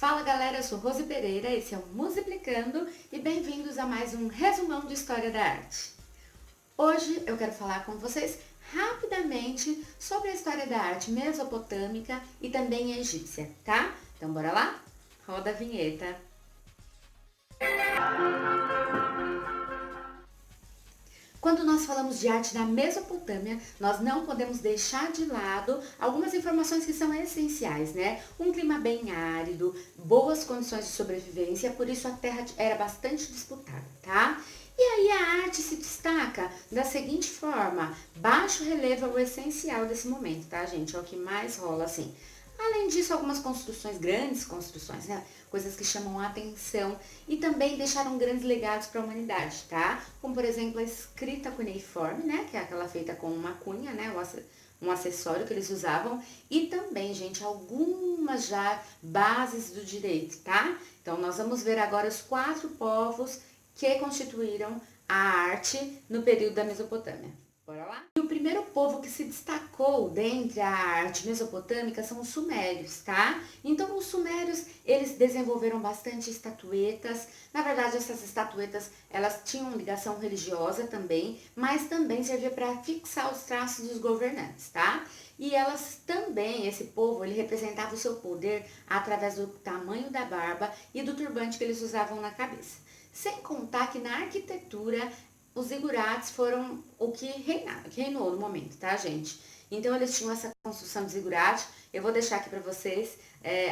Fala galera, eu sou Rose Pereira, esse é o Musiplicando e bem-vindos a mais um resumão de História da Arte. Hoje eu quero falar com vocês rapidamente sobre a história da arte mesopotâmica e também egípcia, tá? Então bora lá? Roda a vinheta. Quando nós falamos de arte da Mesopotâmia, nós não podemos deixar de lado algumas informações que são essenciais, né? Um clima bem árido, boas condições de sobrevivência, por isso a terra era bastante disputada, tá? E aí a arte se destaca da seguinte forma: baixo relevo é o essencial desse momento, tá, gente? É o que mais rola, assim. Além disso, algumas construções, grandes construções, né? Coisas que chamam a atenção e também deixaram grandes legados para a humanidade, tá? Como, por exemplo, a escrita cuneiforme, né? Que é aquela feita com uma cunha, né? Um acessório que eles usavam. E também, gente, algumas já bases do direito, tá? Então, nós vamos ver agora os 4 povos que constituíram a arte no período da Mesopotâmia. Bora lá? E o primeiro povo que se destacou dentre a arte mesopotâmica são os sumérios, tá? Então, os sumérios, eles desenvolveram bastante estatuetas. Na verdade, essas estatuetas, elas tinham ligação religiosa também, mas também servia para fixar os traços dos governantes, tá? E elas também, esse povo, ele representava o seu poder através do tamanho da barba e do turbante que eles usavam na cabeça. Sem contar que na arquitetura, os zigurates foram o que reinou no momento, tá, gente? Então, eles tinham essa construção de zigurate. Eu vou deixar aqui para vocês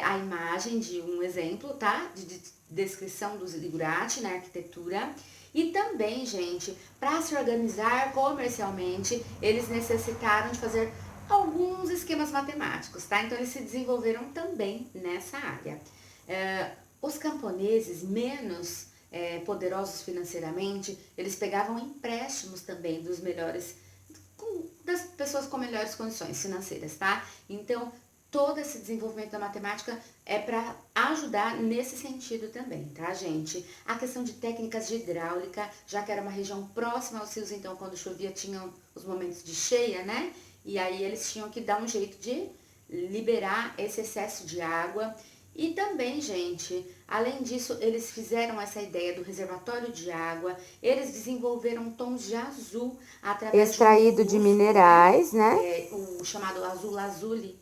a imagem de um exemplo, tá? De descrição do zigurate na arquitetura. E também, gente, para se organizar comercialmente, eles necessitaram de fazer alguns esquemas matemáticos, tá? Então, eles se desenvolveram também nessa área. Os camponeses menos poderosos financeiramente, eles pegavam empréstimos também dos melhores, das pessoas com melhores condições financeiras, tá? Então, todo esse desenvolvimento da matemática é para ajudar nesse sentido também, tá, gente? A questão de técnicas de hidráulica, já que era uma região próxima aos rios, então quando chovia tinham os momentos de cheia, né? E aí eles tinham que dar um jeito de liberar esse excesso de água. E também, gente, além disso, eles fizeram essa ideia do reservatório de água, eles desenvolveram tons de azul através extraído de minerais, né? O chamado azul lazuli,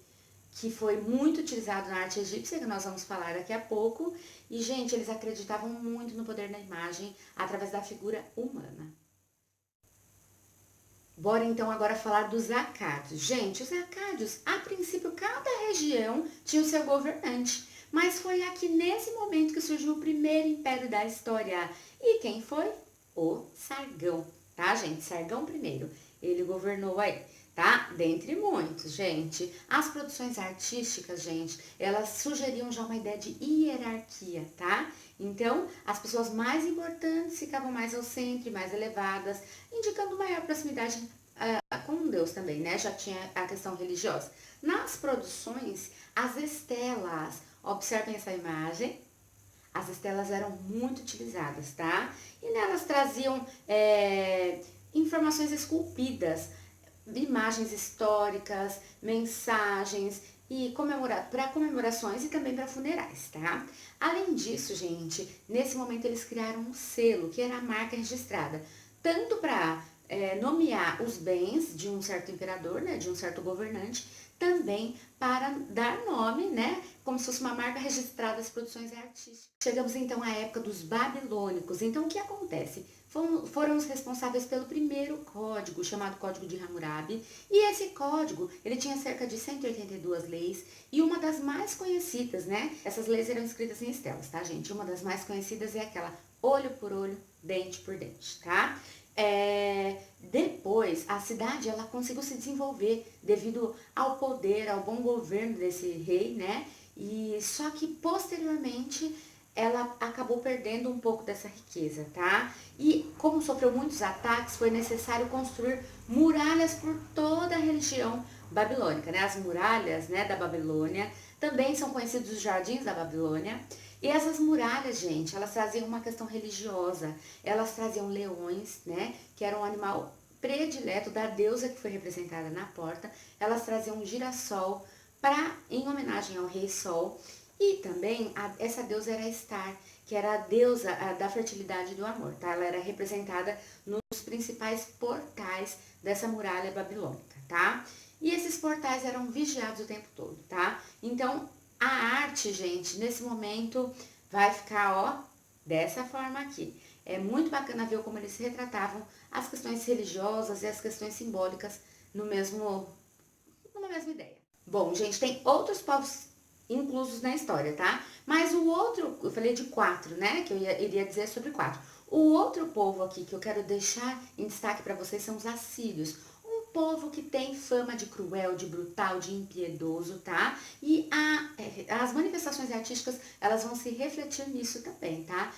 que foi muito utilizado na arte egípcia, que nós vamos falar daqui a pouco. E, gente, eles acreditavam muito no poder da imagem através da figura humana. Bora então agora falar dos acádios. Gente, os acádios, a princípio, cada região tinha o seu governante. Mas foi aqui nesse momento que surgiu o primeiro império da história. E quem foi? O Sargão, tá, gente? Sargão I. Ele governou aí, tá? Dentre muitos, gente. As produções artísticas, gente, elas sugeriam já uma ideia de hierarquia, tá? Então, as pessoas mais importantes ficavam mais ao centro, mais elevadas, indicando maior proximidade com Deus também, né? Já tinha a questão religiosa. Nas produções, as estelas, observem essa imagem, as estelas eram muito utilizadas, tá? E nelas traziam informações esculpidas, imagens históricas, mensagens e para comemorações e também para funerais, tá? Além disso, gente, nesse momento eles criaram um selo, que era a marca registrada, tanto para nomear os bens de um certo imperador, né, de um certo governante, também para dar nome, né, como se fosse uma marca registrada às produções artísticas. Chegamos então à época dos babilônicos. Então, o que acontece? Foram os responsáveis pelo primeiro código, chamado Código de Hammurabi, e esse código, ele tinha cerca de 182 leis, e uma das mais conhecidas, né, essas leis eram escritas em estelas, tá, gente? Uma das mais conhecidas é aquela olho por olho, dente por dente, tá? Depois, a cidade, ela conseguiu se desenvolver devido ao poder, ao bom governo desse rei, né? E só que, posteriormente, ela acabou perdendo um pouco dessa riqueza, tá? E como sofreu muitos ataques, foi necessário construir muralhas por toda a região babilônica, né? As muralhas, né, da Babilônia também são conhecidos os jardins da Babilônia. E essas muralhas, gente, elas traziam uma questão religiosa, elas traziam leões, né, que era um animal predileto da deusa que foi representada na porta, elas traziam um girassol em homenagem ao rei Sol, E também essa deusa era Star, que era a deusa da fertilidade e do amor, tá? Ela era representada nos principais portais dessa muralha babilônica, tá? E esses portais eram vigiados o tempo todo, tá? Então, a arte, gente, nesse momento vai ficar, ó, dessa forma aqui. É muito bacana ver como eles retratavam as questões religiosas e as questões simbólicas numa mesma ideia. Bom, gente, tem outros povos inclusos na história, tá? Mas o outro, eu falei de 4, né? Que eu iria dizer sobre 4. O outro povo aqui que eu quero deixar em destaque para vocês são os assírios. Um povo que tem fama de cruel, de brutal, de impiedoso, tá? E as manifestações artísticas, elas vão se refletir nisso também, tá?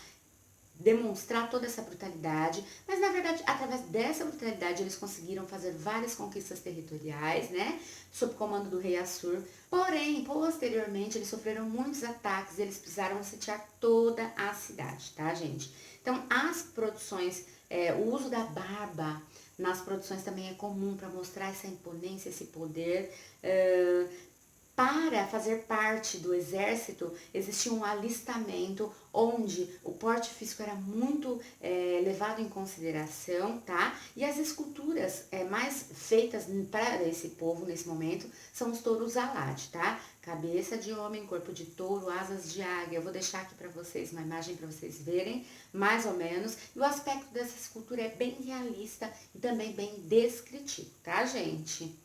Demonstrar toda essa brutalidade, mas na verdade, através dessa brutalidade, eles conseguiram fazer várias conquistas territoriais, né, sob comando do rei Assur. Porém, posteriormente, eles sofreram muitos ataques e eles precisaram sitiar toda a cidade, tá, gente? Então, as produções, o uso da barba nas produções também é comum para mostrar essa imponência, esse poder. Para fazer parte do exército, existia um alistamento onde o porte físico era muito levado em consideração, tá? E as esculturas mais feitas para esse povo nesse momento são os touros alade, tá? Cabeça de homem, corpo de touro, asas de águia. Eu vou deixar aqui para vocês uma imagem para vocês verem, mais ou menos. E o aspecto dessa escultura é bem realista e também bem descritivo, tá, gente?